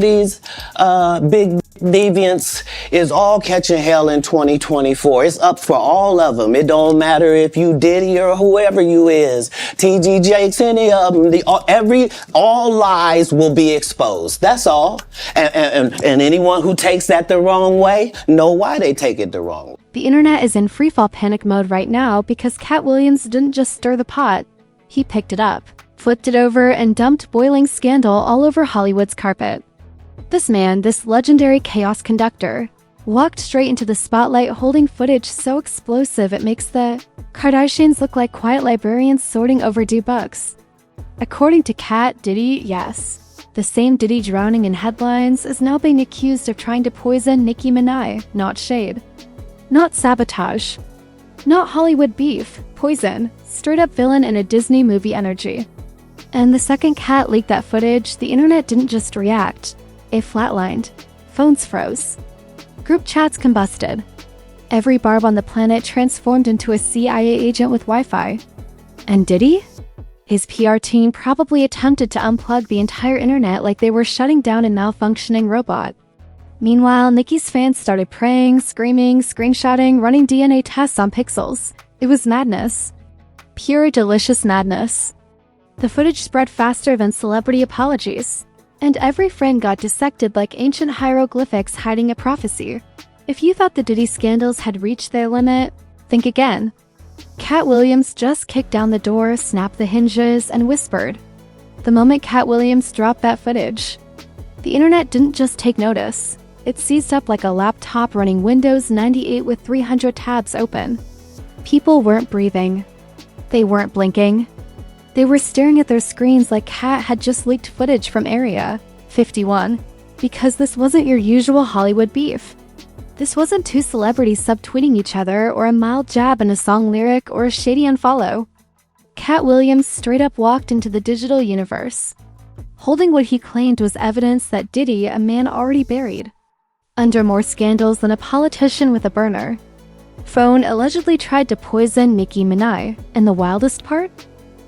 these big deviants is all catching hell in 2024. It's up for all of them. It don't matter if you Diddy or whoever you is, TG Jakes, any of them. All lies will be exposed. That's all. And anyone who takes that the wrong way, know why they take it the wrong way. The internet is in freefall panic mode right now because Katt Williams didn't just stir the pot. He picked it up, flipped it over, and dumped boiling scandal all over Hollywood's carpet. This man, this legendary chaos conductor, walked straight into the spotlight holding footage so explosive it makes the Kardashians look like quiet librarians sorting overdue books. According to Katt, Diddy, yes, the same Diddy drowning in headlines, is now being accused of trying to poison Nicki Minaj, not shade. Not sabotage. Not Hollywood beef, poison, straight-up villain in a Disney movie energy. And the second Katt leaked that footage, the internet didn't just react. It flatlined. Phones froze. Group chats combusted. Every barb on the planet transformed into a CIA agent with Wi-Fi. And Diddy? His PR team probably attempted to unplug the entire internet like they were shutting down a malfunctioning robot. Meanwhile, Nicki's fans started praying, screaming, screenshotting, running DNA tests on pixels. It was madness. Pure, delicious madness. The footage spread faster than celebrity apologies. And every frame got dissected like ancient hieroglyphics hiding a prophecy. If you thought the Diddy scandals had reached their limit, think again. Katt Williams just kicked down the door, snapped the hinges, and whispered. The moment Katt Williams dropped that footage, the internet didn't just take notice. It seized up like a laptop running Windows 98 with 300 tabs open. People weren't breathing. They weren't blinking. They were staring at their screens like Katt had just leaked footage from Area 51, because this wasn't your usual Hollywood beef. This wasn't two celebrities subtweeting each other or a mild jab in a song lyric or a shady unfollow. Katt Williams straight up walked into the digital universe, holding what he claimed was evidence that Diddy, a man already buried under more scandals than a politician with a burner phone, allegedly tried to poison Nicki Minaj. And the wildest part?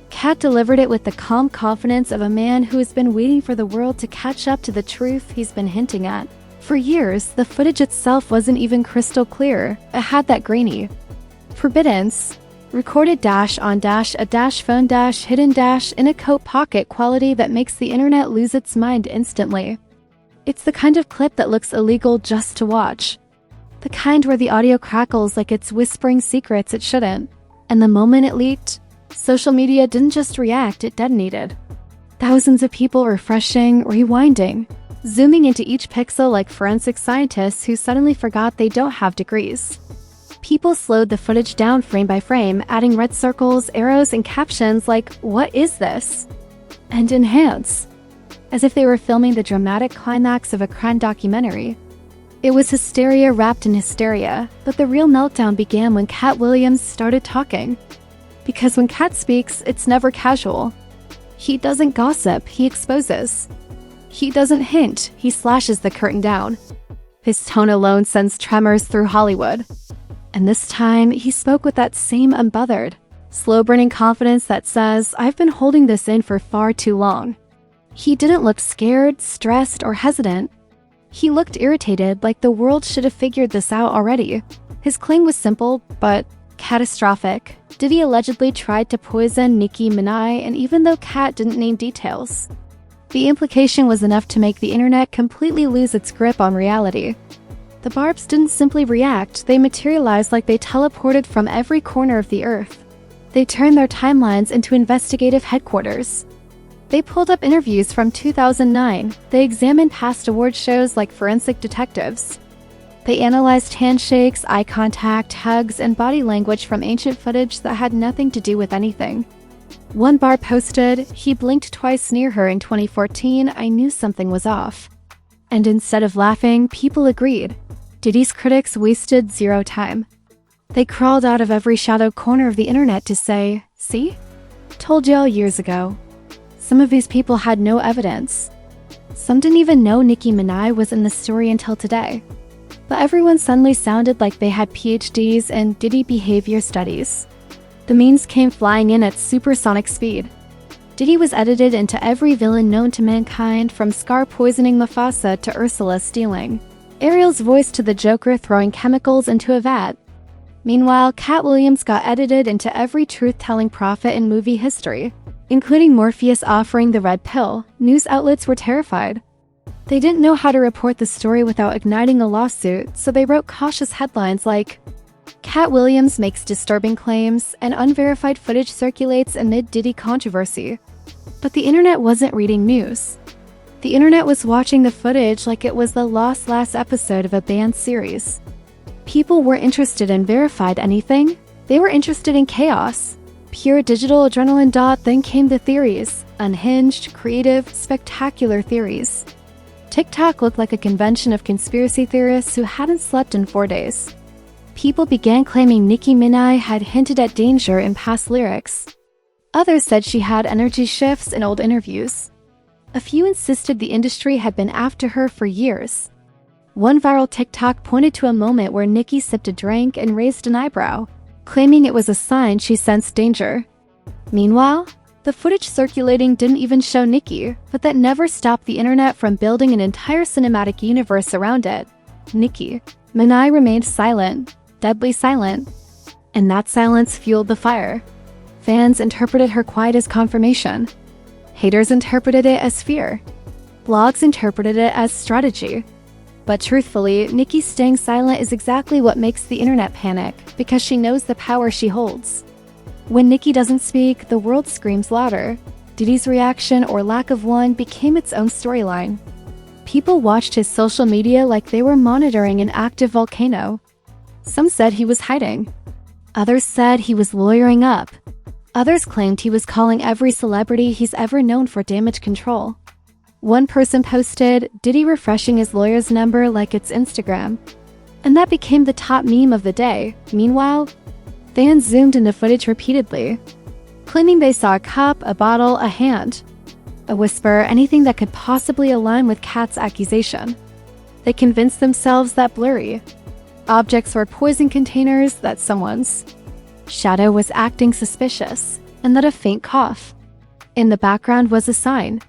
Katt delivered it with the calm confidence of a man who has been waiting for the world to catch up to the truth he's been hinting at. For years, the footage itself wasn't even crystal clear. It had that grainy, forbiddance, recorded dash on dash, a dash phone dash, hidden dash, in a coat pocket quality that makes the internet lose its mind instantly. It's the kind of clip that looks illegal just to watch. The kind where the audio crackles like it's whispering secrets it shouldn't. And the moment it leaked, social media didn't just react, it detonated. Thousands of people refreshing, rewinding, zooming into each pixel like forensic scientists who suddenly forgot they don't have degrees. People slowed the footage down frame by frame, adding red circles, arrows, and captions like, "What is this?" and "Enhance," as if they were filming the dramatic climax of a crime documentary. It was hysteria wrapped in hysteria, but the real meltdown began when Katt Williams started talking. Because when Katt speaks, it's never casual. He doesn't gossip, he exposes. He doesn't hint, he slashes the curtain down. His tone alone sends tremors through Hollywood. And this time, he spoke with that same unbothered, slow-burning confidence that says, "I've been holding this in for far too long." He didn't look scared, stressed, or hesitant. He looked irritated, like the world should have figured this out already. His claim was simple, but catastrophic. Diddy allegedly tried to poison Nicki Minaj, and even though Katt didn't name details, the implication was enough to make the internet completely lose its grip on reality. The barbs didn't simply react, they materialized like they teleported from every corner of the earth. They turned their timelines into investigative headquarters. They pulled up interviews from 2009. They examined past award shows like forensic detectives. They analyzed handshakes, eye contact, hugs, and body language from ancient footage that had nothing to do with anything. One bar posted, "He blinked twice near her in 2014, I knew something was off." And instead of laughing, people agreed. Diddy's critics wasted zero time. They crawled out of every shadow corner of the internet to say, "See? Told y'all years ago." Some of these people had no evidence. Some didn't even know Nicki Minaj was in the story until today. But everyone suddenly sounded like they had PhDs in Diddy behavior studies. The memes came flying in at supersonic speed. Diddy was edited into every villain known to mankind, from Scar poisoning Mufasa to Ursula stealing Ariel's voice to the Joker throwing chemicals into a vat. Meanwhile, Katt Williams got edited into every truth-telling prophet in movie history, including Morpheus offering the red pill. News outlets were terrified. They didn't know how to report the story without igniting a lawsuit, so they wrote cautious headlines like, "Katt Williams makes disturbing claims, and unverified footage circulates amid Diddy controversy." But the internet wasn't reading news. The internet was watching the footage like it was the last episode of a banned series. People weren't interested in verified anything. They were interested in chaos. Pure digital adrenaline. Then came the theories. Unhinged, creative, spectacular theories. TikTok looked like a convention of conspiracy theorists who hadn't slept in 4 days. People began claiming Nicki Minaj had hinted at danger in past lyrics. Others said she had energy shifts in old interviews. A few insisted the industry had been after her for years. One viral TikTok pointed to a moment where Nicki sipped a drink and raised an eyebrow, claiming it was a sign she sensed danger. Meanwhile, the footage circulating didn't even show Nicki, but that never stopped the internet from building an entire cinematic universe around it. Nicki Minaj remained silent, deadly silent, and that silence fueled the fire. Fans interpreted her quiet as confirmation. Haters interpreted it as fear. Blogs interpreted it as strategy. But truthfully, Nicki staying silent is exactly what makes the internet panic, because she knows the power she holds. When Nicki doesn't speak, the world screams louder. Diddy's reaction, or lack of one, became its own storyline. People watched his social media like they were monitoring an active volcano. Some said he was hiding. Others said he was lawyering up. Others claimed he was calling every celebrity he's ever known for damage control. One person posted, "Diddy refreshing his lawyer's number like it's Instagram." And that became the top meme of the day. Meanwhile, fans zoomed into footage repeatedly, claiming they saw a cup, a bottle, a hand, a whisper, anything that could possibly align with Katt's accusation. They convinced themselves that blurry objects were poison containers, that someone's shadow was acting suspicious, and that a faint cough in the background was a sign.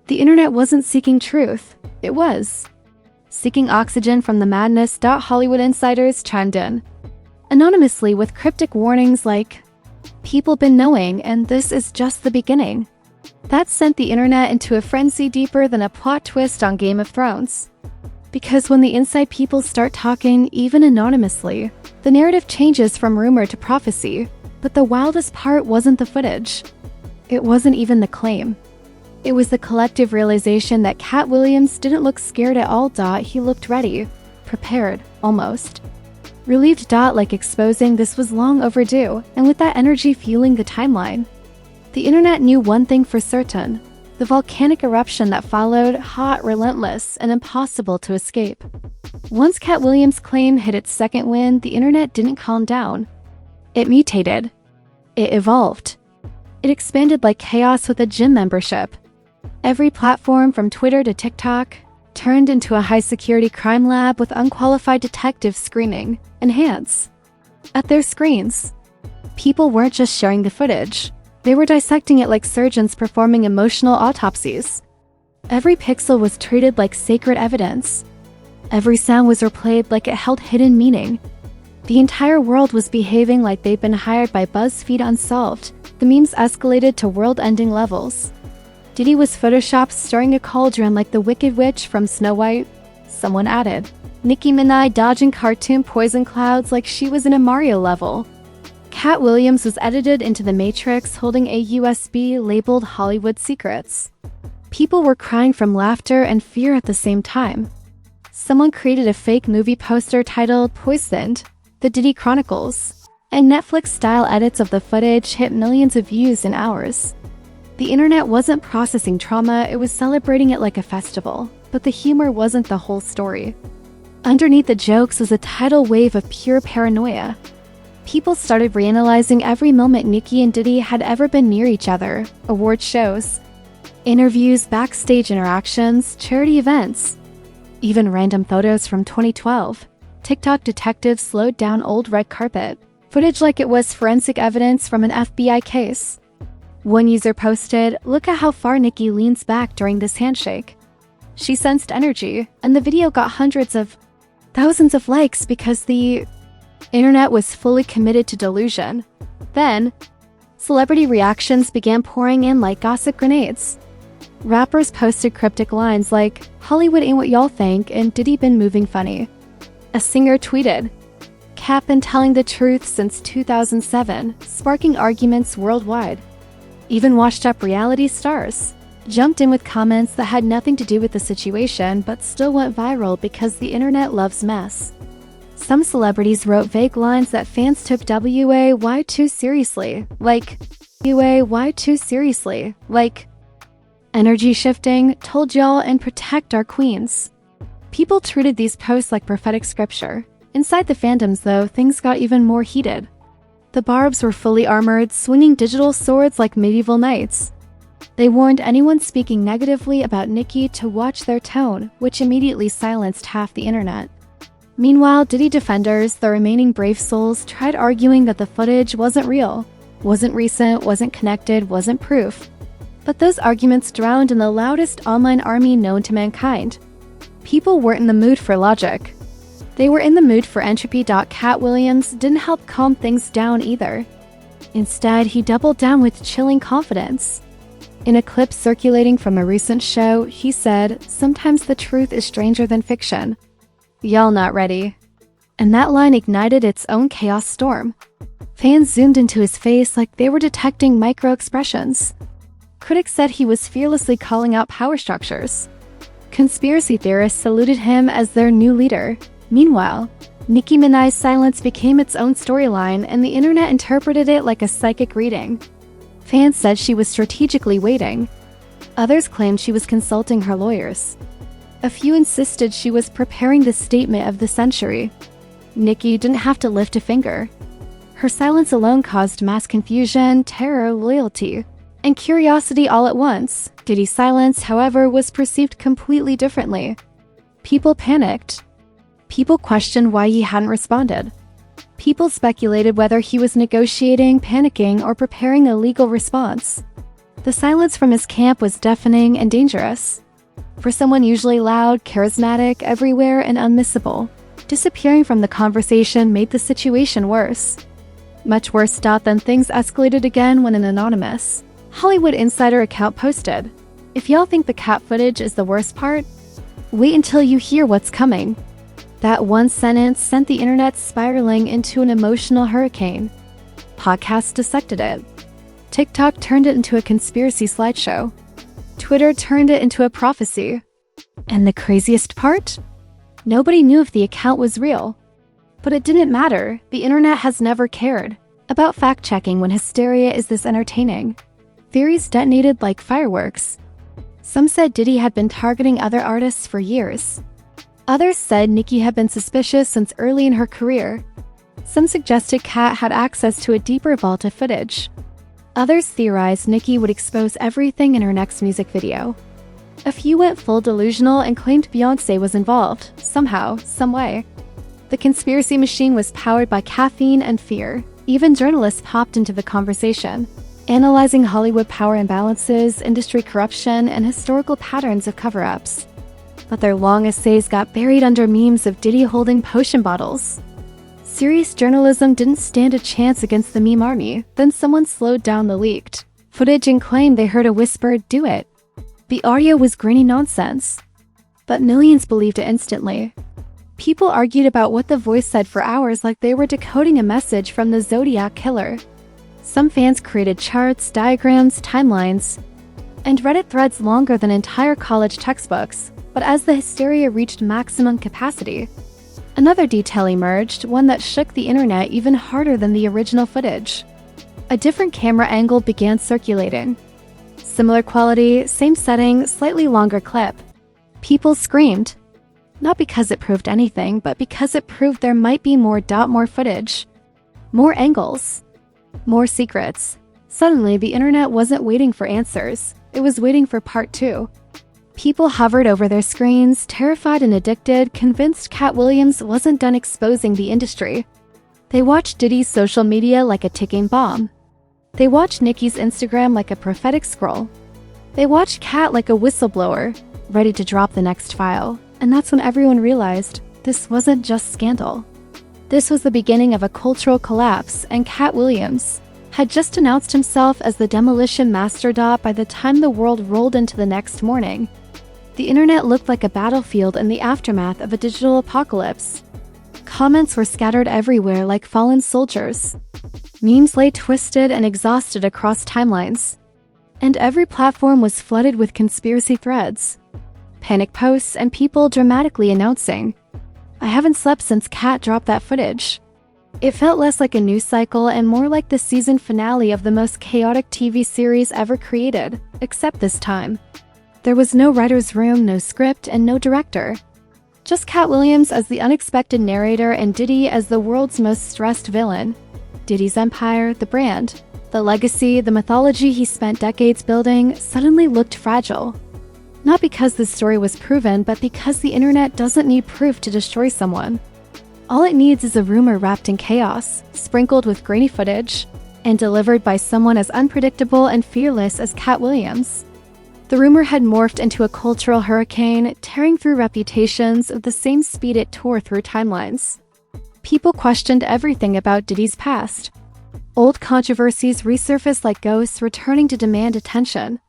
The internet wasn't seeking truth, it was seeking oxygen from the madness. Hollywood insiders chimed in anonymously with cryptic warnings like, "People been knowing, and this is just the beginning." That sent the internet into a frenzy deeper than a plot twist on Game of Thrones. Because when the inside people start talking, even anonymously, the narrative changes from rumor to prophecy. But the wildest part wasn't the footage. It wasn't even the claim. It was the collective realization that Katt Williams didn't look scared at all. He looked ready, prepared, almost relieved. Like exposing this was long overdue, and with that energy fueling the timeline. The internet knew one thing for certain: the volcanic eruption that followed, hot, relentless, and impossible to escape. Once Katt Williams' claim hit its second wind, the internet didn't calm down. It mutated. It evolved. It expanded like chaos with a gym membership. Every platform from Twitter to TikTok turned into a high-security crime lab with unqualified detectives screaming, "Enhance!" at their screens. People weren't just sharing the footage. They were dissecting it like surgeons performing emotional autopsies. Every pixel was treated like sacred evidence. Every sound was replayed like it held hidden meaning. The entire world was behaving like they'd been hired by BuzzFeed Unsolved. The memes escalated to world-ending levels. Diddy was photoshopped stirring a cauldron like the Wicked Witch from Snow White. Someone added, Nicki Minaj dodging cartoon poison clouds like she was in a Mario level. Katt Williams was edited into the Matrix holding a USB labeled Hollywood Secrets. People were crying from laughter and fear at the same time. Someone created a fake movie poster titled Poisoned, The Diddy Chronicles, and Netflix-style edits of the footage hit millions of views in hours. The internet wasn't processing trauma, it was celebrating it like a festival, but the humor wasn't the whole story. Underneath the jokes was a tidal wave of pure paranoia. People started reanalyzing every moment Nicki and Diddy had ever been near each other: award shows, interviews, backstage interactions, charity events, even random photos from 2012. TikTok detectives slowed down old red carpet footage like it was forensic evidence from an FBI case. One user posted, "Look at how far Nicki leans back during this handshake." She sensed energy, and the video got thousands of likes because the internet was fully committed to delusion. Then, celebrity reactions began pouring in like gossip grenades. Rappers posted cryptic lines like, "Hollywood ain't what y'all think," and "Diddy been moving funny." A singer tweeted, "Katt been telling the truth since 2007, sparking arguments worldwide." Even washed-up reality stars jumped in with comments that had nothing to do with the situation but still went viral because the internet loves mess. Some celebrities wrote vague lines that fans took way too seriously, like, way too seriously, like, "Energy shifting, told y'all, and protect our queens." People treated these posts like prophetic scripture. Inside the fandoms, though, things got even more heated. The Barbs were fully armored, swinging digital swords like medieval knights. They warned anyone speaking negatively about Nicki to watch their tone, which immediately silenced half the internet. Meanwhile, Diddy defenders, the remaining brave souls, tried arguing that the footage wasn't real, wasn't recent, wasn't connected, wasn't proof. But those arguments drowned in the loudest online army known to mankind. People weren't in the mood for logic. They were in the mood for entropy. Katt Williams didn't help calm things down either. Instead, he doubled down with chilling confidence. In a clip circulating from a recent show, he said, "Sometimes the truth is stranger than fiction. Y'all not ready." And that line ignited its own chaos storm. Fans zoomed into his face like they were detecting micro-expressions. Critics said he was fearlessly calling out power structures. Conspiracy theorists saluted him as their new leader. Meanwhile, Nicki Minaj's silence became its own storyline, and the internet interpreted it like a psychic reading. Fans said she was strategically waiting. Others claimed she was consulting her lawyers. A few insisted she was preparing the statement of the century. Nicki didn't have to lift a finger. Her silence alone caused mass confusion, terror, loyalty, and curiosity all at once. Diddy's silence, however, was perceived completely differently. People panicked. People questioned why he hadn't responded. People speculated whether he was negotiating, panicking, or preparing a legal response. The silence from his camp was deafening and dangerous. For someone usually loud, charismatic, everywhere, and unmissable, disappearing from the conversation made the situation worse. Much worse. Then things escalated again when an anonymous Hollywood Insider account posted, "If y'all think the Katt footage is the worst part, wait until you hear what's coming." That one sentence sent the internet spiraling into an emotional hurricane. Podcasts dissected it. TikTok turned it into a conspiracy slideshow. Twitter turned it into a prophecy. And the craziest part? Nobody knew if the account was real. But it didn't matter. The internet has never cared about fact-checking when hysteria is this entertaining. Theories detonated like fireworks. Some said Diddy had been targeting other artists for years. Others said Nicki had been suspicious since early in her career. Some suggested Katt had access to a deeper vault of footage. Others theorized Nicki would expose everything in her next music video. A few went full delusional and claimed Beyoncé was involved, somehow, some way. The conspiracy machine was powered by caffeine and fear. Even journalists popped into the conversation, analyzing Hollywood power imbalances, industry corruption, and historical patterns of cover-ups. But their long essays got buried under memes of Diddy holding potion bottles. Serious journalism didn't stand a chance against the meme army. Then someone slowed down the leaked footage and claimed they heard a whisper, "Do it." The audio was grainy nonsense, but millions believed it instantly. People argued about what the voice said for hours like they were decoding a message from the Zodiac Killer. Some fans created charts, diagrams, timelines, and Reddit threads longer than entire college textbooks. But as the hysteria reached maximum capacity, another detail emerged, one that shook the internet even harder than the original footage. A different camera angle began circulating. Similar quality, same setting, slightly longer clip. People screamed. Not because it proved anything, but because it proved there might be more footage. More angles. More secrets. Suddenly, the internet wasn't waiting for answers. It was waiting for part 2. People hovered over their screens, terrified and addicted, convinced Katt Williams wasn't done exposing the industry. They watched Diddy's social media like a ticking bomb. They watched Nicki's Instagram like a prophetic scroll. They watched Katt like a whistleblower, ready to drop the next file. And that's when everyone realized this wasn't just scandal. This was the beginning of a cultural collapse, and Katt Williams had just announced himself as the demolition master. By the time the world rolled into the next morning, the internet looked like a battlefield in the aftermath of a digital apocalypse. Comments were scattered everywhere like fallen soldiers. Memes lay twisted and exhausted across timelines. And every platform was flooded with conspiracy threads, panic posts, and people dramatically announcing, "I haven't slept since Katt dropped that footage." It felt less like a news cycle and more like the season finale of the most chaotic TV series ever created, except this time there was no writer's room, no script, and no director. Just Katt Williams as the unexpected narrator and Diddy as the world's most stressed villain. Diddy's empire, the brand, the legacy, the mythology he spent decades building suddenly looked fragile. Not because the story was proven, but because the internet doesn't need proof to destroy someone. All it needs is a rumor wrapped in chaos, sprinkled with grainy footage, and delivered by someone as unpredictable and fearless as Katt Williams. The rumor had morphed into a cultural hurricane, tearing through reputations at the same speed it tore through timelines. People questioned everything about Diddy's past. Old controversies resurfaced like ghosts, returning to demand attention.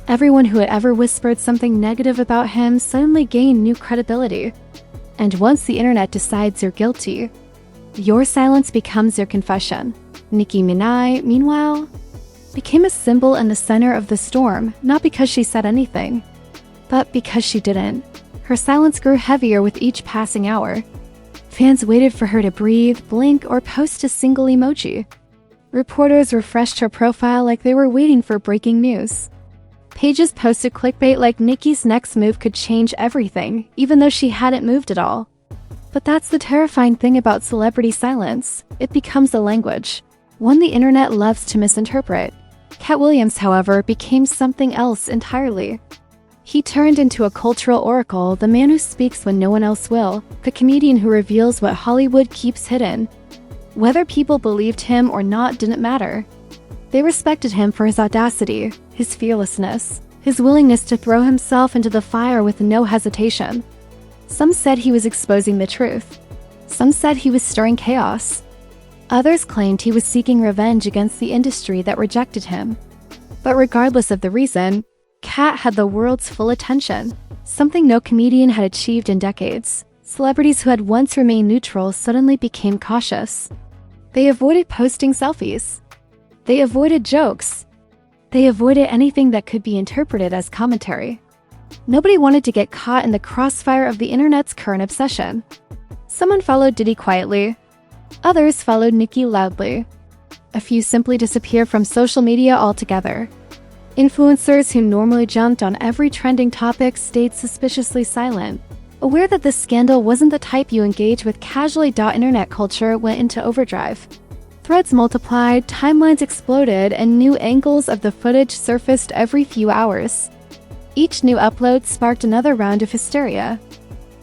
Everyone who had ever whispered something negative about him suddenly gained new credibility. And once the internet decides you're guilty, your silence becomes your confession. Nicki Minaj, meanwhile, became a symbol in the center of the storm, not because she said anything, but because she didn't. Her silence grew heavier with each passing hour. Fans waited for her to breathe, blink, or post a single emoji. Reporters refreshed her profile like they were waiting for breaking news. Pages posted clickbait like Nicki's next move could change everything, even though she hadn't moved at all. But that's the terrifying thing about celebrity silence. It becomes a language, one the internet loves to misinterpret. Katt Williams, however, became something else entirely. He turned into a cultural oracle, the man who speaks when no one else will, the comedian who reveals what Hollywood keeps hidden. Whether people believed him or not didn't matter. They respected him for his audacity, his fearlessness, his willingness to throw himself into the fire with no hesitation. Some said he was exposing the truth. Some said he was stirring chaos. Others claimed he was seeking revenge against the industry that rejected him. But regardless of the reason, Katt had the world's full attention, something no comedian had achieved in decades. Celebrities who had once remained neutral suddenly became cautious. They avoided posting selfies. They avoided jokes. They avoided anything that could be interpreted as commentary. Nobody wanted to get caught in the crossfire of the internet's current obsession. Some unfollowed Diddy quietly. Others followed Nicki loudly. A few simply disappeared from social media altogether. Influencers who normally jumped on every trending topic stayed suspiciously silent, aware that this scandal wasn't the type you engage with casually. Internet culture went into overdrive. Threads multiplied, timelines exploded, and new angles of the footage surfaced every few hours. Each new upload sparked another round of hysteria.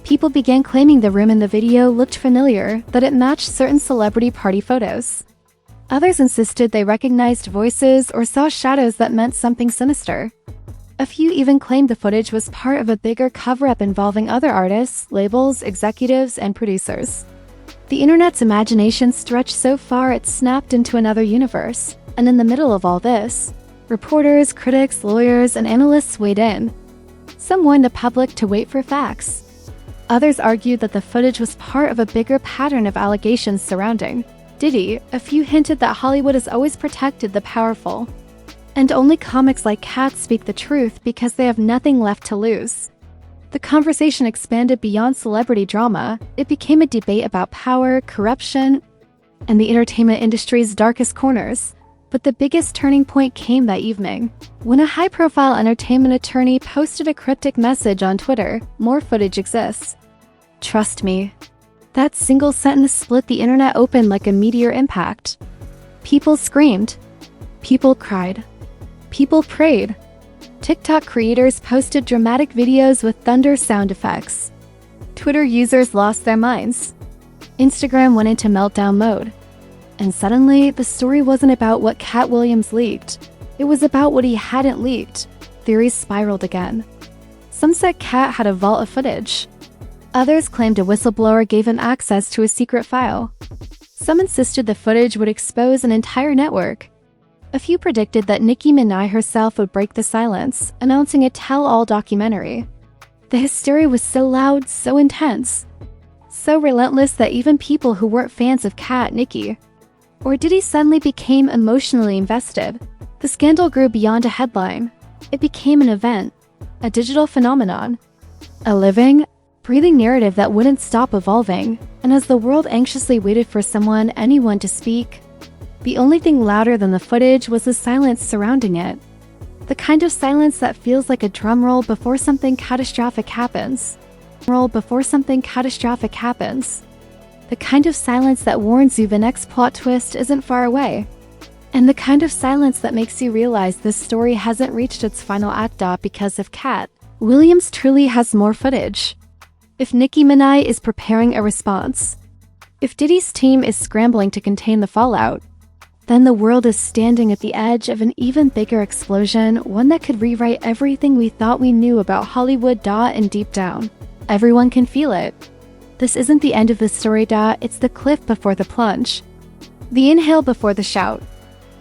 People began claiming the room in the video looked familiar, that it matched certain celebrity party photos. Others insisted they recognized voices or saw shadows that meant something sinister. A few even claimed the footage was part of a bigger cover-up involving other artists, labels, executives, and producers. The internet's imagination stretched so far it snapped into another universe, and in the middle of all this, reporters, critics, lawyers, and analysts weighed in. Some warned the public to wait for facts. Others argued that the footage was part of a bigger pattern of allegations surrounding Diddy. A few hinted that Hollywood has always protected the powerful, and only comics like Katt speak the truth because they have nothing left to lose. The conversation expanded beyond celebrity drama. It became a debate about power, corruption, and the entertainment industry's darkest corners. But the biggest turning point came that evening, when a high-profile entertainment attorney posted a cryptic message on Twitter: "More footage exists. Trust me." That single sentence split the internet open like a meteor impact. People screamed. People cried. People prayed. TikTok creators posted dramatic videos with thunder sound effects. Twitter users lost their minds. Instagram went into meltdown mode. And suddenly, the story wasn't about what Katt Williams leaked. It was about what he hadn't leaked. Theories spiraled again. Some said Katt had a vault of footage. Others claimed a whistleblower gave him access to a secret file. Some insisted the footage would expose an entire network. A few predicted that Nicki Minaj herself would break the silence, announcing a tell-all documentary. The hysteria was so loud, so intense, so relentless that even people who weren't fans of Katt, Nicki, or Diddy suddenly became emotionally invested. The scandal grew beyond a headline. It became an event, a digital phenomenon, a living, breathing narrative that wouldn't stop evolving. And as the world anxiously waited for anyone to speak, the only thing louder than the footage was the silence surrounding it. The kind of silence that feels like a drum roll before something catastrophic happens. The kind of silence that warns you the next plot twist isn't far away. And the kind of silence that makes you realize this story hasn't reached its final act because if Katt Williams truly has more footage, if Nicki Minaj is preparing a response, if Diddy's team is scrambling to contain the fallout, then the world is standing at the edge of an even bigger explosion, one that could rewrite everything we thought we knew about Hollywood. And deep down, everyone can feel it. This isn't the end of the story. It's the cliff before the plunge, the inhale before the shout,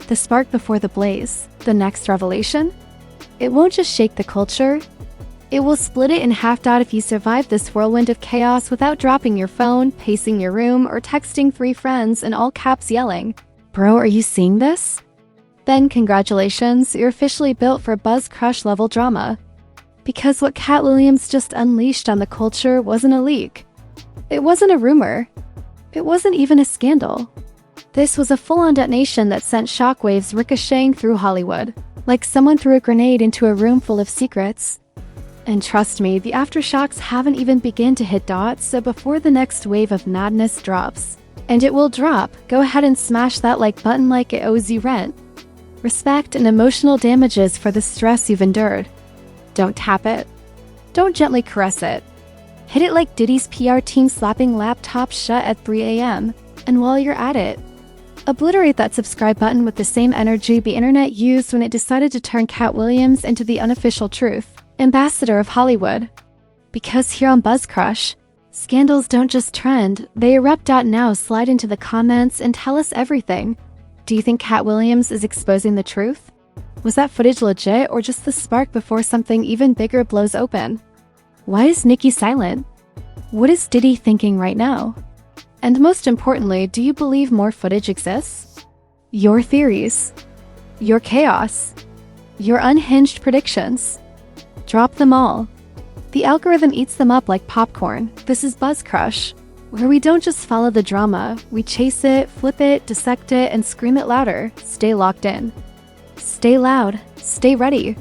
the spark before the blaze. The next revelation? It won't just shake the culture. It will split it in half. If you survive this whirlwind of chaos without dropping your phone, pacing your room, or texting 3 friends in all caps yelling, "Bro, are you seeing this?" Then congratulations, you're officially built for Buzz Crush level drama. Because what Katt Williams just unleashed on the culture wasn't a leak. It wasn't a rumor. It wasn't even a scandal. This was a full-on detonation that sent shockwaves ricocheting through Hollywood, like someone threw a grenade into a room full of secrets. And trust me, the aftershocks haven't even begun to hit. So before the next wave of madness drops, and it will drop, go ahead and smash that like button like it owes you rent, respect, and emotional damages for the stress you've endured. Don't tap it. Don't gently caress it. Hit it like Diddy's PR team slapping laptops shut at 3 a.m. And while you're at it, obliterate that subscribe button with the same energy the internet used when it decided to turn Katt Williams into the unofficial truth ambassador of Hollywood. Because here on Buzz Crush, scandals don't just trend, they erupt. Now slide into the comments and tell us everything. Do you think Katt Williams is exposing the truth? Was that footage legit or just the spark before something even bigger blows open? Why is Nicki silent? What is Diddy thinking right now? And most importantly, do you believe more footage exists? Your theories, your chaos, your unhinged predictions. Drop them all. The algorithm eats them up like popcorn. This is Buzz Crush, where we don't just follow the drama, we chase it, flip it, dissect it, and scream it louder. Stay locked in. Stay loud. Stay ready.